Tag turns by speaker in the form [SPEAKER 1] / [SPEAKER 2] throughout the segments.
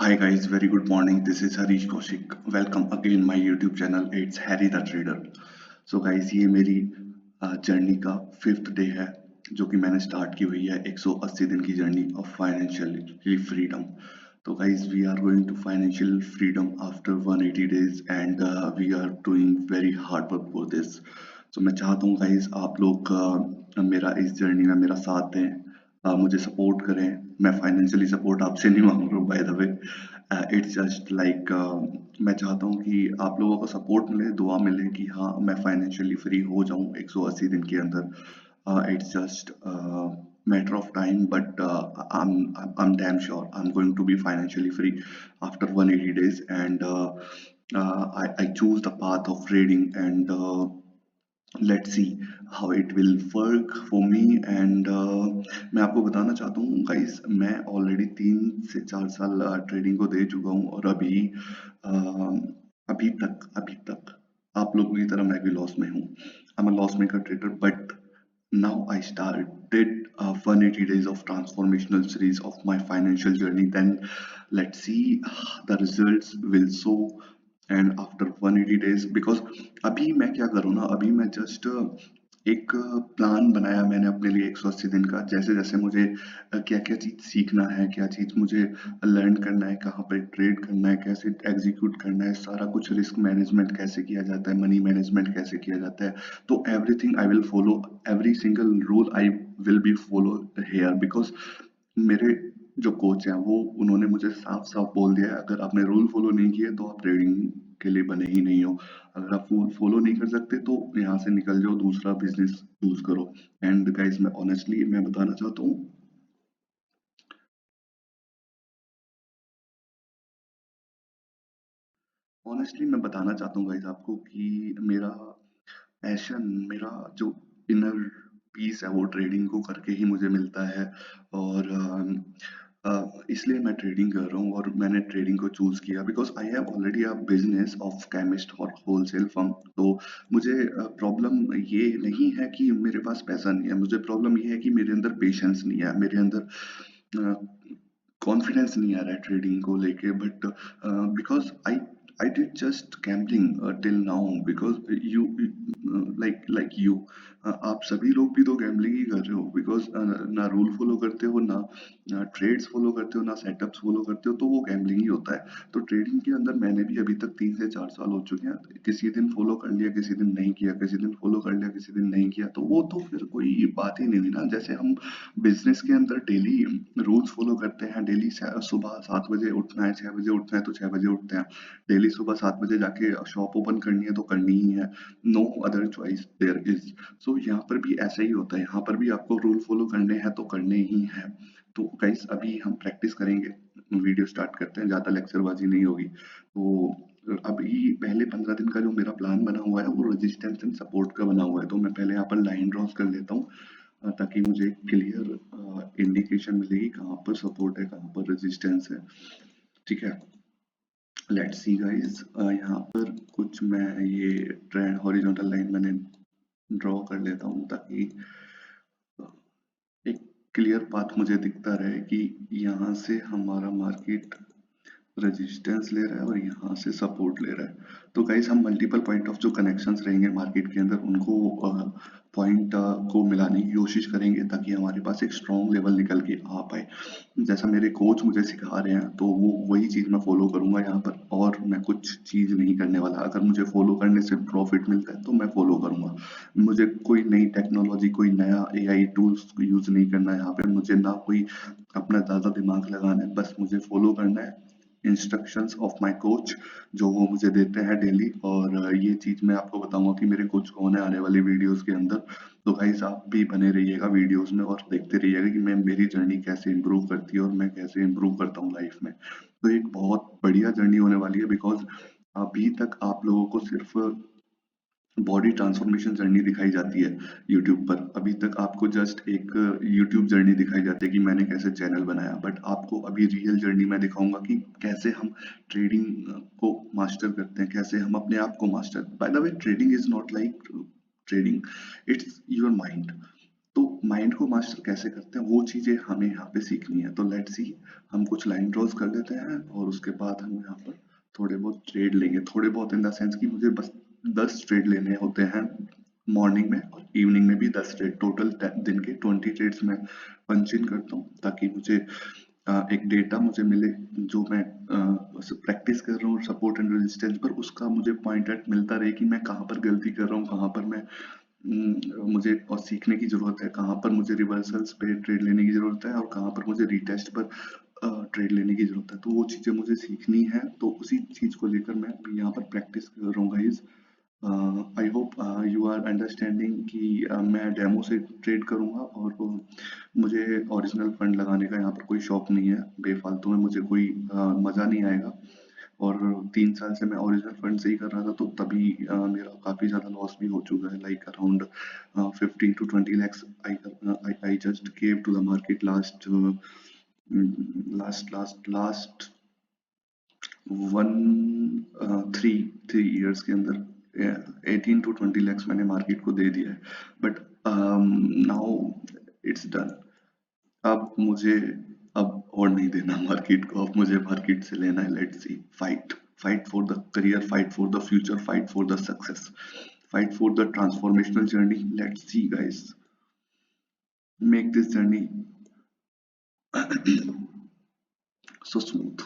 [SPEAKER 1] Hi guys, very good morning. This is Harish Kaushik. Welcome again my YouTube channel. It's Harry the Trader. So guys, ये मेरी journey का 5th day है जो कि मैंने start की हुई है 180 दिन की जर्नी ऑफ फाइनेंशियल फ्रीडम. तो guys we are going to financial freedom after 180 days and we are doing very hard work for this. तो मैं चाहता हूँ गाइज आप लोग मेरा इस जर्नी में मेरा साथ दें, मुझे सपोर्ट करें. मैं फाइनेंशियली सपोर्ट आपसे नहीं मांग रहा हूँ by the way. It's just like मैं चाहता हूँ कि आप लोगों का सपोर्ट मिले, दुआ मिले कि हाँ मैं फाइनेंशियली फ्री हो जाऊँ 180 दिन के अंदर. It's just matter of time, but I'm damn sure I'm going to be financially free after 180 days, and I choose the path of trading, and let's see how it will work for me. And मैं आपको बताना चाहता हूँ guys, मैं already 3 से 4 साल trading को दे चुका हूँ और अभी तक आप लोगों की तरह मैं भी लॉस में हूँ. I am a loss maker trader, but now I started 180 days of transformational series of my financial journey. Then let's see the results will show. And after 180 days, because अभी मैं क्या करूँ ना, अभी मैं जस्ट एक प्लान बनाया मैंने अपने लिए 180 दिन का. जैसे जैसे मुझे क्या क्या चीज सीखना है, क्या चीज मुझे लर्न करना है, कहाँ पे ट्रेड करना है, कैसे एग्जीक्यूट करना है, सारा कुछ, रिस्क मैनेजमेंट कैसे किया जाता है, मनी मैनेजमेंट कैसे किया जाता है. तो everything I will follow, every single rule I will be follow here. Because मेरे जो कोच हैं वो उन्होंने मुझे साफ साफ बोल दिया है, अगर आपने रूल फॉलो नहीं किए तो आप ट्रेडिंग के लिए बने ही नहीं हो. अगर आप फॉलो नहीं कर सकते तो यहाँ से निकल जाओ, दूसरा बिजनेस चूज करो. एंड गाइस मैं ऑनेस्टली मैं बताना चाहता हूँ, गाइस आपको कि मेरा पैशन, मेरा जो इनर पीस है वो ट्रेडिंग को करके ही मुझे मिलता है. और इसलिए मैं ट्रेडिंग कर रहा हूँ और मैंने ट्रेडिंग को चूज किया because I have already a business of chemist और होलसेल फर्म. तो मुझे प्रॉब्लम ये नहीं है कि मेरे पास पैसा नहीं है, मुझे प्रॉब्लम ये है कि मेरे अंदर पेशेंस नहीं है, मेरे अंदर कॉन्फिडेंस नहीं आ रहा है ट्रेडिंग को लेके. But because I did just gambling till now because you like you आप सभी लोग भी तो गैम्बलिंग ही कर रहे हो. बिकॉज ना रूल फॉलो करते हो, ना ट्रेड्स फॉलो करते हो, ना सेटअप्स फॉलो करते हो, तो वो गैम्बलिंग ही होता है. तो ट्रेडिंग के अंदर मैंने भी अभी तक 3 से 4 साल हो चुके हैं, किसी दिन फॉलो कर लिया, किसी दिन नहीं किया, किसी दिन फॉलो कर लिया, किसी दिन नहीं किया, तो वो तो फिर कोई बात ही नहीं हुई ना. जैसे हम बिजनेस के अंदर डेली रूल्स फॉलो करते हैं, डेली सुबह 7 बजे उठना है, 6 बजे उठना है तो 6 बजे उठते हैं, डेली सुबह 7 बजे जाके शॉप ओपन करनी है तो करनी ही है, no other choice there is. So यहाँ पर भी ऐसा ही होता है, यहाँ पर भी आपको रूल फॉलो करने हैं तो करने ही हैं. तो गाइस अभी हम प्रैक्टिस करेंगे, वीडियो स्टार्ट करते हैं, ज्यादा लेक्चरबाजी नहीं होगी. तो अभी पहले 15 दिन का जो मेरा प्लान बना हुआ है वो रेजिस्टेंस एंड सपोर्ट का बना हुआ है. तो मैं पहले यहाँ पर लाइन ड्रॉस कर लेता हूँ ताकि मुझे क्लियर इंडिकेशन मिलेगी कहाँ पर सपोर्ट है, कहाँ पर रेजिस्टेंस है. ठीक है, लेट्स सी गाइस. यहाँ पर कुछ मैं ये ट्रेंड हॉरिजॉन्टल लाइन मैंने ड्रॉ कर लेता हूँ ताकि एक क्लियर पाथ मुझे दिखता रहे कि यहाँ से हमारा मार्केट रेजिस्टेंस ले रहा है और यहाँ से सपोर्ट ले रहा है. तो गाइस हम मल्टीपल पॉइंट ऑफ जो कनेक्शंस रहेंगे मार्केट के अंदर उनको पॉइंट को मिलाने की कोशिश करेंगे ताकि हमारे पास एक स्ट्रॉन्ग लेवल निकल के आ पाए. जैसा मेरे कोच मुझे सिखा रहे हैं तो वो वही चीज मैं फॉलो करूंगा यहाँ पर, और मैं कुछ चीज नहीं करने वाला. अगर मुझे फॉलो करने से प्रॉफिट मिलता है तो मैं फॉलो करूंगा. मुझे कोई नई टेक्नोलॉजी, कोई नया एआई टूल्स यूज नहीं करना है यहाँ पे, मुझे ना कोई अपना ज्यादा दिमाग लगाना है, बस मुझे फॉलो करना है इंस्ट्रक्शंस ऑफ माय कोच जो वो मुझे देते हैं डेली. और ये चीज मैं आपको बताऊंगा कि मेरे कोच कौन है आने वाली वीडियोस के अंदर. तो गाइस आप भी बने रहिएगा वीडियोस में और देखते रहिएगा कि मैं मेरी जर्नी कैसे इंप्रूव करती है और मैं कैसे इंप्रूव करता हूँ लाइफ में. तो एक बहुत बढ़िया जर्नी होने वाली है बिकॉज अभी तक आप लोगों को सिर्फ बॉडी ट्रांसफॉर्मेशन जर्नी दिखाई जाती है यूट्यूब पर. अभी तक आपको जस्ट एक यूट्यूब जर्नी दिखाई जाती है कि मैंने कैसे चैनल बनाया, बट आपको अभी रियल जर्नी मैं दिखाऊंगा कि कैसे हम ट्रेडिंग को मास्टर करते हैं, कैसे हम अपने आप को master. By the way trading is not like trading, it's your mind. तो माइंड को मास्टर कैसे करते हैं वो चीजें हमें यहाँ पे सीखनी है। तो लेट्स सी, हम कुछ लाइन ड्रॉज कर लेते हैं और उसके बाद हम यहाँ पर थोड़े बहुत ट्रेड लेंगे। थोड़े बहुत इन द सेंस कि मुझे बस 10 ट्रेड लेने होते हैं मॉर्निंग में, और इवनिंग में भी 10 ट्रेड, टोटल दिन के 20 ट्रेड्स में पंच इन करता हूँ, ताकि मुझे एक डेटा मुझे मिले जो मैं प्रैक्टिस कर रहा हूँ सपोर्ट एंड रेजिस्टेंस पर, उसका मुझे पॉइंट आउट मिलता रहे कि मैं कहाँ पर गलती कर रहा हूँ, कहाँ पर मैं मुझे और सीखने की जरूरत है, कहाँ पर मुझे रिवर्सल्स पे ट्रेड लेने की जरूरत है और कहाँ पर मुझे रिटेस्ट पर ट्रेड लेने की जरूरत है। तो वो चीजें मुझे सीखनी है, तो उसी चीज को लेकर मैं अभी यहाँ पर प्रैक्टिस कर रहा हूँ guys. I hope you are understanding कि मैं डेमो से ट्रेड करूंगा, और मुझे ओरिजिनल फंड लगाने का यहाँ पर कोई शौक नहीं है। बेफालतू में मुझे कोई मजा नहीं आएगा। और 3 साल से मैं ओरिजिनल फंड से ही कर रहा था, तो तभी मेरा काफी ज्यादा लॉस भी हो चुका है, like around 15 to 20 lakhs I just gave to the market last 3 years के अंदर 18 to 20 lakhs मैंने मार्केट को दे दिया है। But now it's done. अब मुझे अब और नहीं देना मार्केट को, अब मुझे मार्केट से लेना है। Let's see, fight fight for the career, fight for the future, fight for the success, fight for the transformational journey. Let's see guys, make this journey so smooth.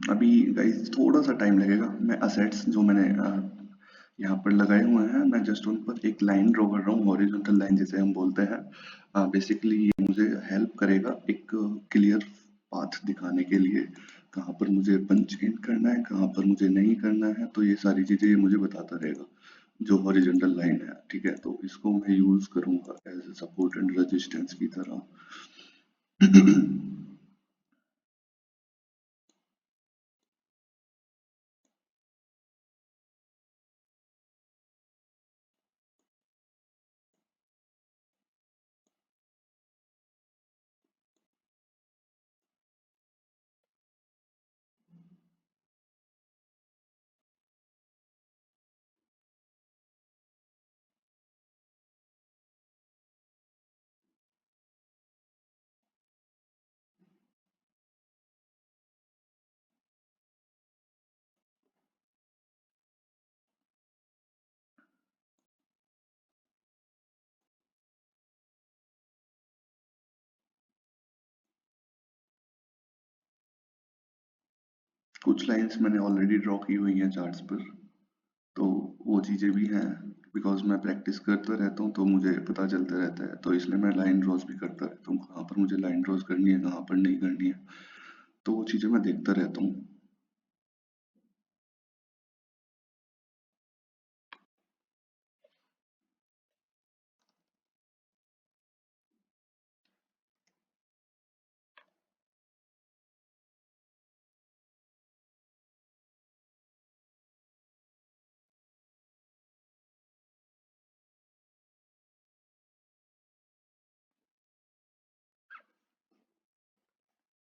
[SPEAKER 1] अभी गाइस थोड़ा सा time लगेगा। मैं assets जो मैंने यहाँ पर लगाए हुए हैं, मैं जस्ट उन पर एक लाइन ड्रॉ कर रहा हूँ, हॉरिजॉन्टल लाइन जिसे हम बोलते हैं। बेसिकली ये मुझे हेल्प करेगा एक क्लियर पाथ दिखाने के लिए, कहाँ पर मुझे पंच इन करना है, कहाँ पर मुझे नहीं करना है। तो ये सारी चीजें ये मुझे बताता रहेगा, जो हॉरिजॉन्टल लाइन है। ठीक है, तो इसको मैं यूज करूंगा एज सपोर्ट एंड रेजिस्टेंस की तरह। कुछ लाइंस मैंने ऑलरेडी ड्रॉ की हुई हैं चार्ट्स पर, तो वो चीजें भी हैं। बिकॉज मैं प्रैक्टिस करता रहता हूँ तो मुझे पता चलता रहता है, तो इसलिए मैं लाइन ड्रॉज भी करता रहता हूँ, कहाँ पर मुझे लाइन ड्रॉज करनी है, कहाँ पर नहीं करनी है। तो वो चीजें मैं देखता रहता हूँ।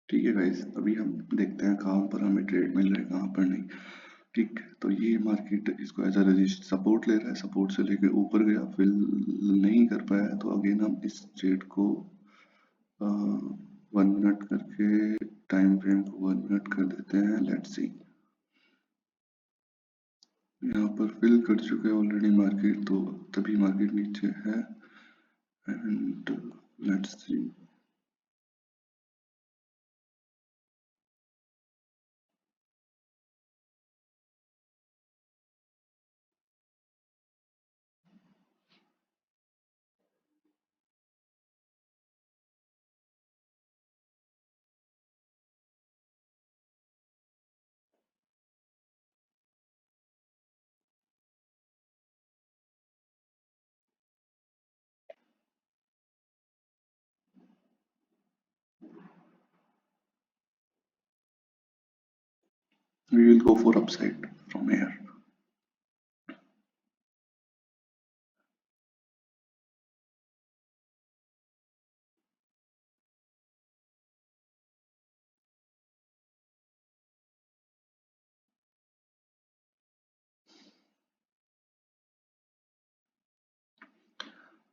[SPEAKER 1] ठीक है गाइस, अभी हम देखते हैं कहाँ पर हमें ट्रेड मिल रहा है, कहाँ पर नहीं। ठीक, तो ये मार्केट इसको एज अ रजिस्ट सपोर्ट ले रहा है, सपोर्ट से लेके ऊपर गया, फिल नहीं कर पाया, तो अगेन हम इस ट्रेड को 1 मिनट करके टाइम फ्रेम को 1 मिनट कर देते हैं। लेट्स सी, यहाँ पर फिल कर चुके हैं ऑलरेडी मार्केट, तो तभी मार्केट नीचे है। And let's see. We will go for upside from here.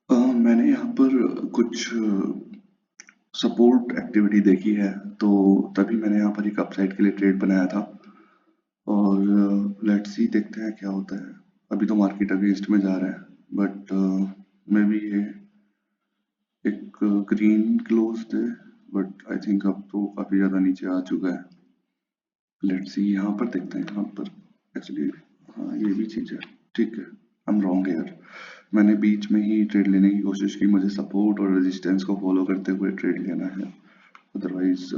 [SPEAKER 1] मैंने यहाँ पर कुछ सपोर्ट एक्टिविटी देखी है, तो तभी मैंने यहाँ पर एक अपसाइड के लिए ट्रेड बनाया था। और लेट्स सी, देखते हैं क्या होता है। अभी तो मार्केट अगेंस्ट में जा रहा है, बट मे बी ये एक ग्रीन क्लोज थे, बट आई थिंक अब तो काफी ज्यादा नीचे आ चुका है। लेट्स सी, यहाँ पर देखते हैं। यहाँ पर एक्चुअली हाँ, ये भी चीज है। ठीक है, आई एम रॉन्ग हेयर। मैंने बीच में ही ट्रेड लेने की कोशिश की। मुझे सपोर्ट और रेजिस्टेंस को फॉलो करते हुए ट्रेड लेना है, अदरवाइज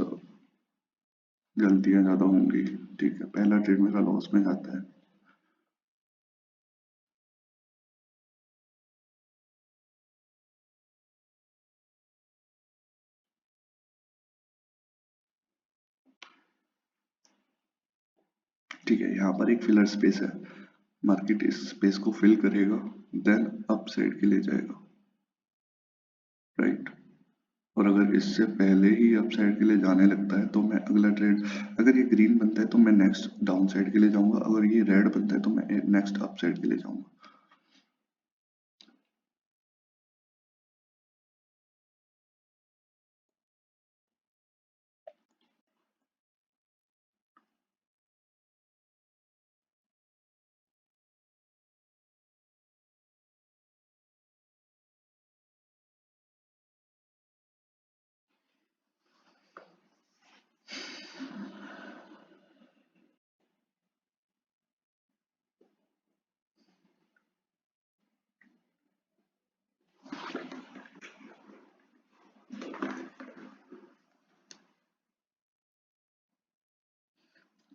[SPEAKER 1] गलतियां ज्यादा होंगी। ठीक है, पहला ट्रेड मेरा लॉस में जाता है। ठीक है, यहाँ पर एक फिलर स्पेस है। मार्केट इस स्पेस को फिल करेगा, देन अप साइड के लिए जाएगा, राइट। और अगर इससे पहले ही अप साइड के लिए जाने लगता है तो मैं अगला ट्रेड, अगर ये ग्रीन बनता है तो मैं नेक्स्ट डाउन साइड के लिए जाऊंगा, अगर ये रेड बनता है तो मैं नेक्स्ट अप साइड के लिए जाऊंगा।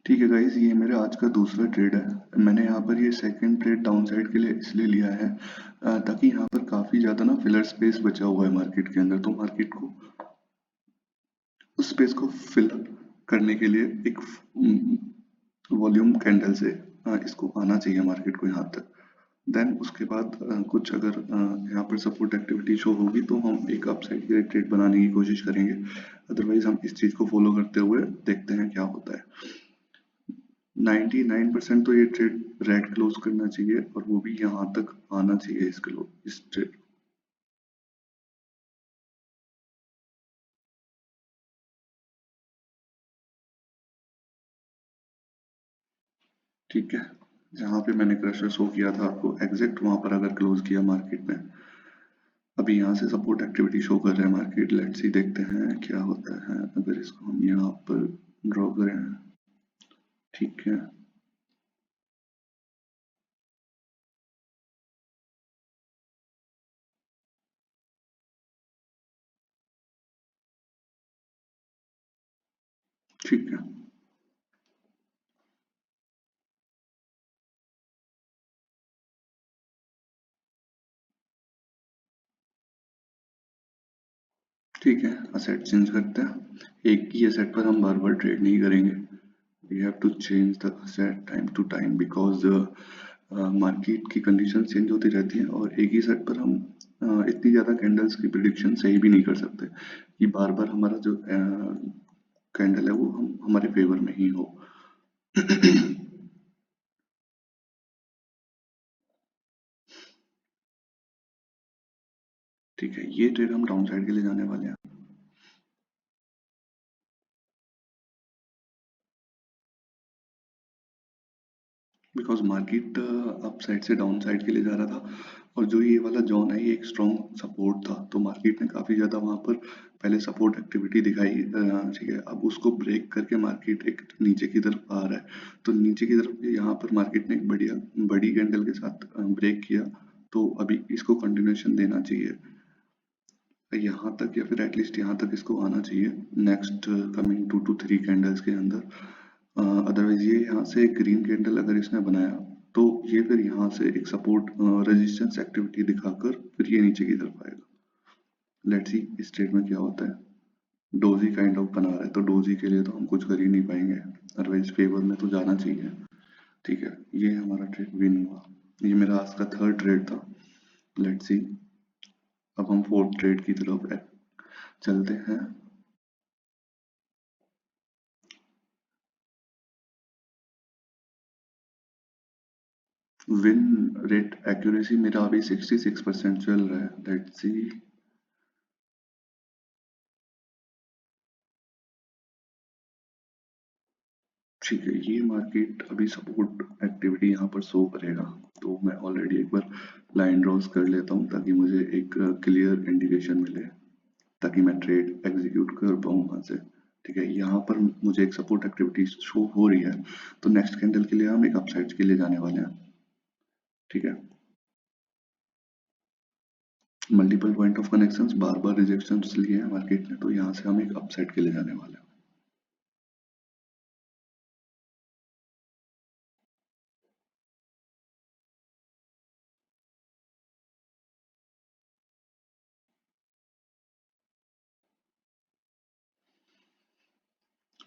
[SPEAKER 1] ठीक है गाइस, ये मेरा आज का दूसरा ट्रेड है। मैंने यहाँ पर ये सेकंड ट्रेड डाउन साइड के लिए इसलिए लिया है ताकि यहाँ पर काफी ज्यादा ना फिलर स्पेस बचा हुआ है मार्केट के अंदर, तो मार्केट को उस स्पेस को फिल करने के लिए एक वॉल्यूम कैंडल से इसको आना चाहिए मार्केट को यहाँ तक। देन उसके बाद कुछ अगर यहाँ पर सपोर्ट एक्टिविटी शो होगी तो हम एक अपसाइड के लिए ट्रेड बनाने की कोशिश करेंगे, अदरवाइज हम इस चीज को फॉलो करते हुए देखते हैं क्या होता है। 99% तो ये ट्रेड रेड क्लोज करना चाहिए और वो भी यहाँ तक आना चाहिए इस ट्रेड। ठीक है, जहाँ पे मैंने क्रशर शो किया था आपको एग्जैक्ट वहां पर अगर क्लोज किया मार्केट में, अभी यहाँ से सपोर्ट एक्टिविटी शो कर रहा है मार्केट। लेट्स सी, देखते हैं क्या होता है अगर इसको हम यहाँ पर ड्रॉ करें। ठीक है, ठीक है, ठीक है। असेट चेंज करते हैं। एक ही एसेट पर हम बार बार ट्रेड नहीं करेंगे। We have to change the asset time to time, because market की कंडीशन चेंज होती रहती हैं और एक ही सेट पर हम इतनी ज्यादा कैंडल्स की प्रिडिक्शन सही भी नहीं कर सकते कि बार बार हमारा जो कैंडल है वो हमारे फेवर में ही हो। ठीक है, ये ट्रेड हम डाउन साइड के लिए जाने वाले हैं। बिकॉज मार्केट अप साइड से डाउन साइड के लिए जा रहा था, और जो ये वाला जोन है ये एक स्ट्रॉन्ग सपोर्ट था, तो मार्केट ने काफी ज्यादा वहां पर पहले सपोर्ट एक्टिविटी दिखाई, ठीक है। अब उसको ब्रेक करके मार्केट एक नीचे की तरफ आ रहा है, तो नीचे की तरफ यहाँ पर मार्केट ने एक बढ़िया बड़ी कैंडल के साथ ब्रेक किया, तो अभी इसको कंटिन्यूएशन देना चाहिए यहाँ तक, या फिर एटलीस्ट यहाँ तक इसको आना चाहिए नेक्स्ट कमिंग 2 to 3 कैंडल्स के अंदर। अदरवाइज ये यहाँ से एक ग्रीन कैंडल अगर इसने बनाया, तो ये फिर यहाँ से एक सपोर्ट रेजिस्टेंस एक्टिविटी दिखाकर फिर ये नीचे की तरफ आएगा। लेट्स सी इस ट्रेड में क्या होता है। डोजी काइंड ऑफ बना रहा है, तो डोजी के लिए तो हम कुछ कर ही नहीं पाएंगे, अदरवाइज फेवर में तो जाना चाहिए। ठीक है, ये हमारा ट्रेड विन हुआ। ये मेरा आज का थर्ड ट्रेड था। लेट्स सी अब हम फोर्थ ट्रेड की तरफ चलते हैं। विन रेट एक्यूरेसी मेरा अभी 66% चल रहा है। Let's see. ठीक है, ये मार्केट अभी सपोर्ट एक्टिविटी यहाँ पर शो करेगा, तो मैं ऑलरेडी एक बार लाइन ड्रॉस कर लेता हूँ ताकि मुझे एक क्लियर इंडिकेशन मिले, ताकि मैं ट्रेड एग्जीक्यूट कर पाऊँ वहां से। ठीक है, यहाँ पर मुझे एक सपोर्ट एक्टिविटी शो हो रही है, तो नेक्स्ट कैंडल के लिए हम एक अपसाइड के लिए जाने वाले हैं। ठीक है, multiple point of connections, bar bar rejections लिए हैं मार्केट ने, तो यहाँ से हम एक अपसाइड के लिए जाने वाले हैं।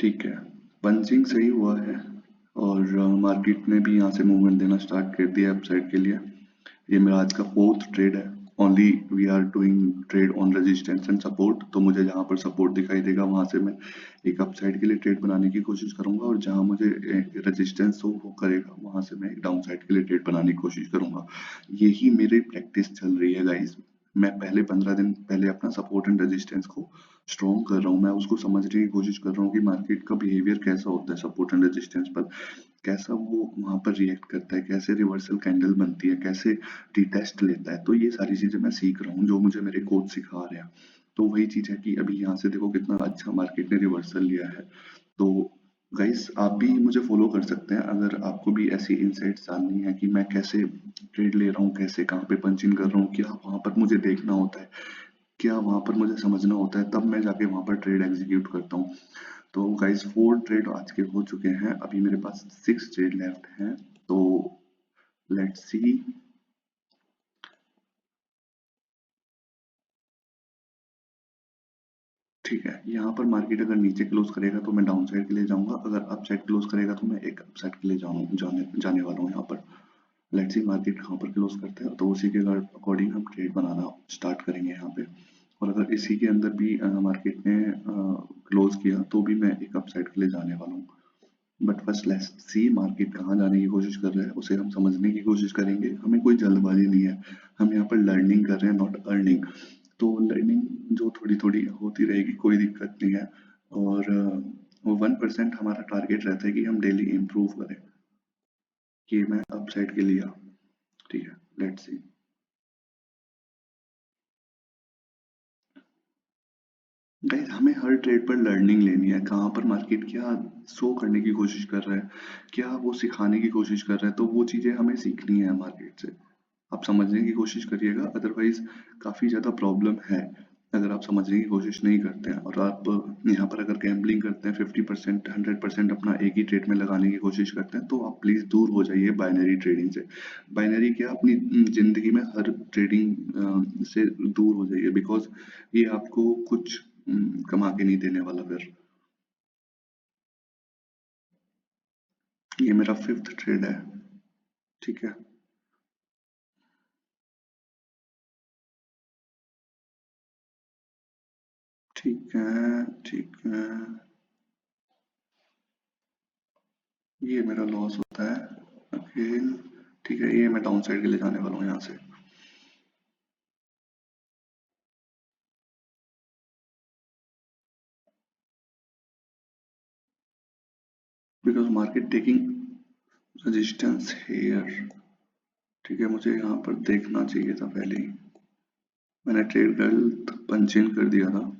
[SPEAKER 1] ठीक है, पंचिंग सही हुआ है, और मार्केट ने भी यहाँ से मूवमेंट देना स्टार्ट कर दिया अपसाइड के लिए। ये मेरा आज का फोर्थ ट्रेड है। Only we are doing trade on resistance and support, तो मुझे जहाँ पर सपोर्ट दिखाई देगा वहां से मैं एक अपसाइड के लिए ट्रेड बनाने की कोशिश करूंगा, और जहां मुझे रेजिस्टेंस वो करेगा वहां से मैं एक डाउन साइड के लिए ट्रेड बनाने की कोशिश करूंगा। यही मेरी प्रैक्टिस चल रही है गाइस। मैं पहले 15 दिन पहले अपना सपोर्ट एंड रेजिस्टेंस को स्ट्रॉन्ग कर रहा हूँ, मैं उसको समझने की कोशिश कर रहा हूँ कि मार्केट का बिहेवियर कैसा होता है सपोर्ट एंड रेजिस्टेंस पर, कैसा वो वहां पर रिएक्ट करता है, कैसे रिवर्सल कैंडल बनती है, कैसे रिटेस्ट लेता है। तो ये सारी चीजें मैं सीख रहा हूँ, जो मुझे मेरे कोच सिखा रहे हैं। तो वही चीज है कि अभी यहाँ से देखो कितना अच्छा मार्केट ने रिवर्सल लिया है। तो गाइस आप भी मुझे फॉलो कर सकते हैं अगर आपको भी ऐसी इंसाइट्स जाननी है कि मैं कैसे ट्रेड ले रहा हूँ, कैसे कहाँ पे पंच इन कर रहा हूँ, क्या वहां पर मुझे देखना होता है, क्या वहां पर मुझे समझना होता है, तब मैं जाके वहां पर ट्रेड एग्जीक्यूट करता हूँ। तो गाइस 4 ट्रेड आज के हो चुके हैं, अभी मेरे पास 6 ट्रेड लेफ्ट हैं। तो लेट्स सी। ठीक है, यहाँ पर मार्केट अगर नीचे क्लोज करेगा तो मैं डाउन साइड के लिए जाऊंगा, अगर अप साइड क्लोज करेगा तो मैं एक अप साइड के लिए जाने वाला हूँ यहाँ पर। लेट्स सी मार्केट कहाँ पर क्लोज करते हैं, तो उसी के अकॉर्डिंग हम ट्रेड बनाना स्टार्ट करेंगे यहाँ पे। और अगर इसी के अंदर भी मार्केट ने क्लोज किया तो भी मैं एक अप साइड के लिए जाने वाला हूँ। But first let's see market कहाँ जाने की कोशिश कर रहा है, उसे हम समझने की कोशिश करेंगे। हमें कोई जल्दबाजी नहीं है, हम यहाँ पर लर्निंग कर रहे हैं, नॉट अर्निंग। तो लर्निंग जो थोड़ी थोड़ी होती रहेगी, कोई दिक्कत नहीं है। और 1% हमारा टारगेट रहता है कि हम डेली इम्प्रूव करें। ये मैं अपसाइड के लिए। ठीक है, लेट्स सी। गाइस हमें हर ट्रेड पर लर्निंग लेनी है, कहाँ पर मार्केट क्या शो करने की कोशिश कर रहा है, क्या वो सिखाने की कोशिश कर रहा है, तो वो चीजें हमें सीखनी है मार्केट से। आप समझने की कोशिश करिएगा, अदरवाइज काफी ज्यादा प्रॉब्लम है अगर आप समझने की कोशिश नहीं करते हैं, और आप यहाँ पर अगर गैम्बलिंग करते हैं 50% 100% अपना एक ही ट्रेड में लगाने की कोशिश करते हैं, तो आप प्लीज दूर हो जाइए बाइनरी ट्रेडिंग से। बाइनरी क्या, अपनी जिंदगी में हर ट्रेडिंग से दूर हो जाइए, बिकॉज ये आपको कुछ कमा के नहीं देने वाला फिर। ये मेरा फिफ्थ ट्रेड है। ठीक है। ठीक है। ठीक है, ये मेरा लॉस होता है अगेन। ठीक है, ये मैं डाउन साइड के लिए जाने वाला हूँ यहाँ से, because market taking resistance here, ठीक है, मुझे यहाँ पर देखना चाहिए था पहले ही, मैंने ट्रेड गलत पंच इन कर दिया था।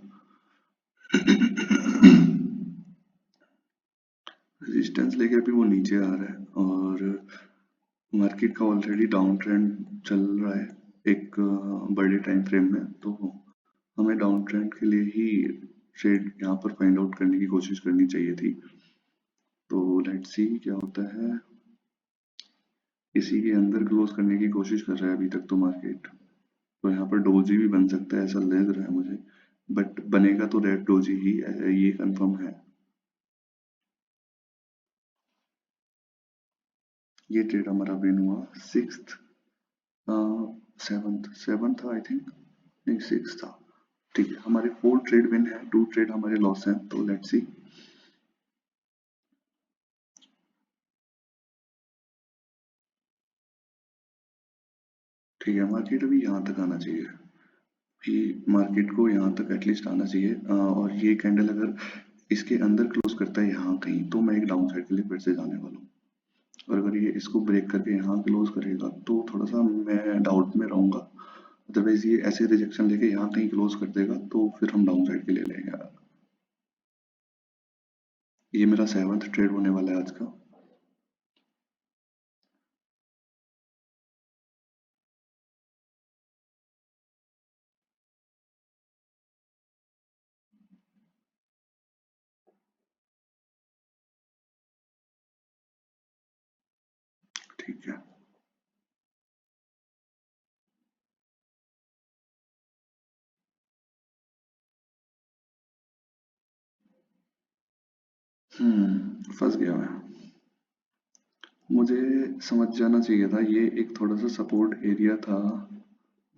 [SPEAKER 1] रेजिस्टेंस लेके अभी वो नीचे आ रहा है और मार्केट का ऑलरेडी डाउन ट्रेंड चल रहा है एक बड़े टाइम फ्रेम में, तो हमें डाउन ट्रेंड के लिए ही ट्रेड यहाँ पर फाइंड आउट करने की कोशिश करनी चाहिए थी। तो लेट्स सी क्या होता है। इसी के अंदर क्लोज करने की कोशिश कर रहा है अभी तक तो मार्केट, तो यहाँ पर डोजी भी बन सकता है ऐसा लग रहा है मुझे, बट बनेगा तो रेड डोजी ही ये कंफर्म है। ये ट्रेड हमारा विन हुआ, सिक्स्थ, सेवंथ, सेवंथ था आई थिंक, नहीं सिक्स था। ठीक है, हमारे 4 ट्रेड विन है, 2 ट्रेड हमारे लॉस हैं, तो लेट्स सी। ठीक है, मार्केट अभी यहाँ तक आना चाहिए, कि मार्केट को यहाँ तक एटलीस्ट आना चाहिए, और ये कैंडल अगर इसके अंदर क्लोज करता है यहाँ कहीं, तो मैं एक डाउन साइड के लिए फिर से जाने वाला हूँ। और अगर ये इसको ब्रेक करके यहाँ क्लोज करेगा तो थोड़ा सा मैं डाउट में रहूंगा, अदरवाइज ये ऐसे रिजेक्शन लेके यहाँ कहीं क्लोज कर देगा तो फिर हम डाउन साइड के लिए लेंगे। ये मेरा 7th ट्रेड होने वाला है आज का। ठीक है, फंस गया मैं, मुझे समझ जाना चाहिए था ये एक थोड़ा सा सपोर्ट एरिया था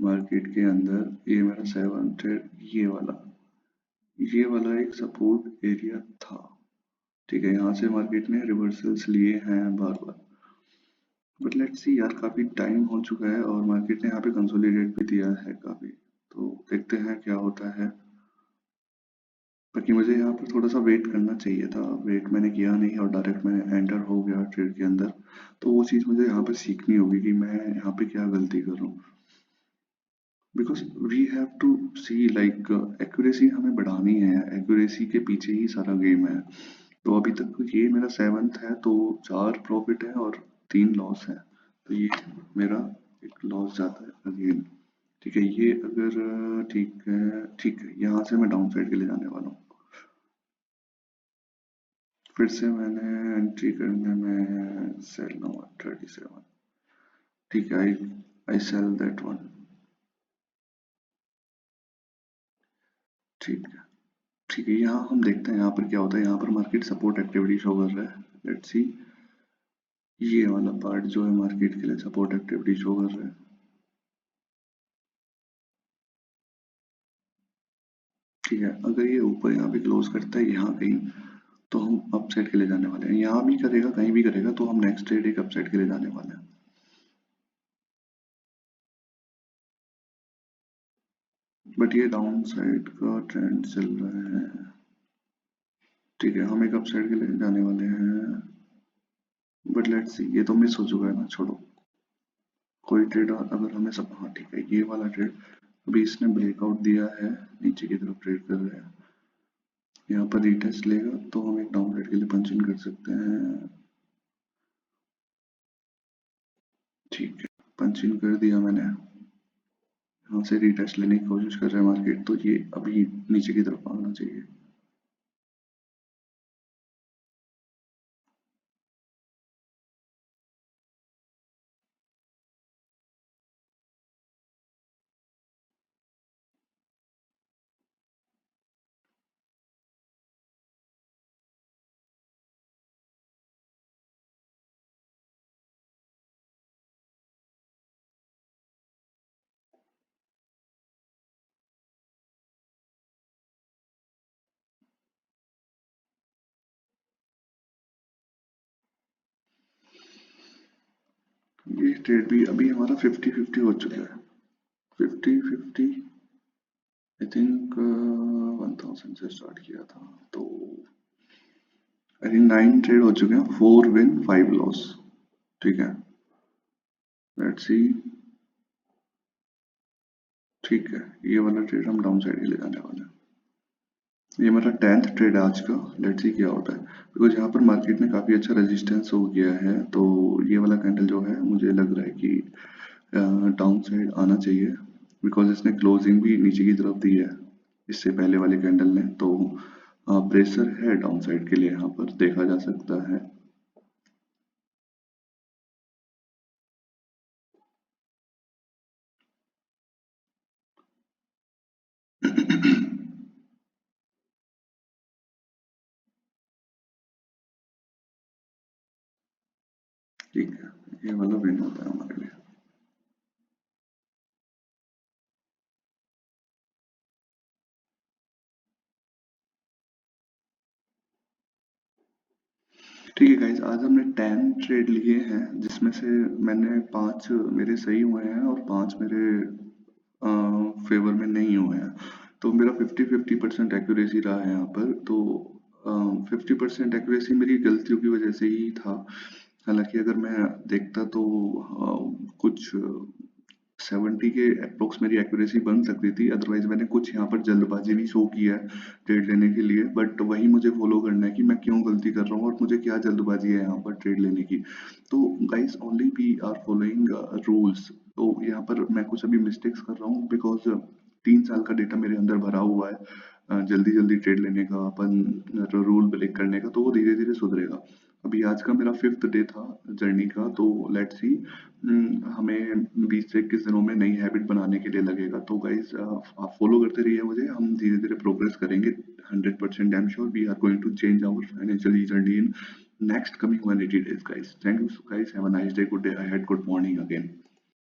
[SPEAKER 1] मार्केट के अंदर। ये मेरा 7th ट्रेड, ये वाला एक सपोर्ट एरिया था। ठीक है, यहाँ से मार्केट ने रिवर्सल्स लिए हैं बार बार, बट लेट्स सी यार, काफी टाइम हो चुका है और मार्केट ने यहाँ पे कंसोलिडेट भी दिया है काफी, तो देखते हैं क्या होता है। बाकी मुझे यहाँ पर थोड़ा सा वेट करना चाहिए था, वेट मैंने किया नहीं और डायरेक्ट मैं एंटर हो गया ट्रेड के अंदर, तो वो चीज़ मुझे यहाँ पे सीखनी होगी कि मैं यहाँ पे क्या गलती कर रहा हूँ, because we have to see like accuracy हमें बढ़ानी है, एक्यूरेसी के पीछे ही सारा गेम है। तो अभी तक ये मेरा 7th है, तो 4 प्रॉफिट है और 3 लॉस है, तो ये मेरा एक लॉस जाता है अगेन। ठीक है, ये अगर ठीक है, ठीक है, यहाँ से मैं डाउन साइड के लिए जाने वाला हूँ। फिर से मैंने एंट्री करने में सेल नो 37, ठीक है, आई सेल दैट वन। ठीक है, ठीक है, यहाँ हम देखते हैं यहाँ पर क्या होता है। यहाँ पर मार्केट सपोर्ट एक्टिविटी शो कर रहा है, लेट्स सी। ये वाला पार्ट जो है मार्केट के लिए सपोर्ट एक्टिविटी शो कर रहा है। ठीक है, अगर ये ऊपर यहाँ पे क्लोज करता है यहाँ कहीं, तो हम अप साइड के लिए जाने वाले हैं। यहाँ भी करेगा, कहीं भी करेगा, तो हम नेक्स्ट ट्रेड एक अप साइड के लिए जाने वाले हैं। बट ये डाउन साइड का ट्रेंड चल रहा है। ठीक है, हम एक अप साइड के लिए जाने वाले हैं, बट लेट्स सी, ये तो मिस हो चुका है ना, छोड़ो। कोई ट्रेड अगर हमें सब, हाँ ठीक है, ये वाला ट्रेड अभी इसने ब्रेकआउट दिया है, नीचे की तरफ ट्रेड कर रहे हैं। यहाँ पर रीटेस्ट लेगा तो हम एक डाउन साइड के लिए पंच इन कर सकते हैं। ठीक है, पंच इन कर दिया मैंने। यहाँ से रीटेस्ट लेने की कोशिश कर रहे हैं मार्केट, तो ये अभी नीचे की तरफ आना चाहिए। ये ट्रेड भी अभी हमारा 50-50 हो चुका है, 50-50। आई थिंक 1000 से स्टार्ट किया था, तो आई थिंक 9 ट्रेड हो चुके हैं, 4 विन 5 लॉस। ठीक है, लेट्स सी। ठीक है, ये वाला ट्रेड हम डाउन साइड के लिए जाने वाले हैं। ये मेरा 10th ट्रेड है आज का। लेट्स सी क्या होता है, बिकॉज यहाँ पर मार्केट में काफ़ी अच्छा रेजिस्टेंस हो गया है, तो ये वाला कैंडल जो है मुझे लग रहा है कि डाउन साइड आना चाहिए, बिकॉज इसने क्लोजिंग भी नीचे की तरफ दी है इससे पहले वाले कैंडल ने, तो प्रेशर है डाउन साइड के लिए यहाँ पर देखा जा सकता है। ठीक है, ये वाला विन होता है हमारे लिए। ठीक है गाइज, आज हमने 10 ट्रेड लिए हैं, जिसमें से मैंने 5 मेरे सही हुए हैं और 5 मेरे फेवर में नहीं हुए हैं। तो मेरा 50-50% एक्यूरेसी रहा है यहाँ पर। तो 50% एक्यूरेसी मेरी गलतियों की वजह से ही था। हालांकि अगर मैं देखता तो कुछ 70 के अप्रोक्स मेरी एक्यूरेसी बन सकती थी। अदरवाइज मैंने कुछ यहाँ पर जल्दबाजी भी शो किया है ट्रेड लेने के लिए, बट वही मुझे फॉलो करना है कि मैं क्यों गलती कर रहा हूँ और मुझे क्या जल्दबाजी है यहाँ पर ट्रेड लेने की। तो guys, only we are following rules. तो यहाँ पर मैं कुछ अभी मिस्टेक्स कर रहा हूँ, बिकॉज 3 साल का डेटा मेरे अंदर भरा हुआ है जल्दी जल्दी ट्रेड लेने का, अपन रूल ब्रेक करने का, तो वो धीरे धीरे सुधरेगा। अभी आज का मेरा 5th डे था जर्नी का, तो लेट्स सी हमें 20 से 21 दिनों में नई हैबिट बनाने के लिए लगेगा। तो गाइज, आप फॉलो करते रहिए मुझे, हम धीरे धीरे प्रोग्रेस करेंगे। 100% I am sure we are going to change our financial journey in next coming 180 days, guys. Thank you, guys. Have a nice day, good day ahead, good morning again.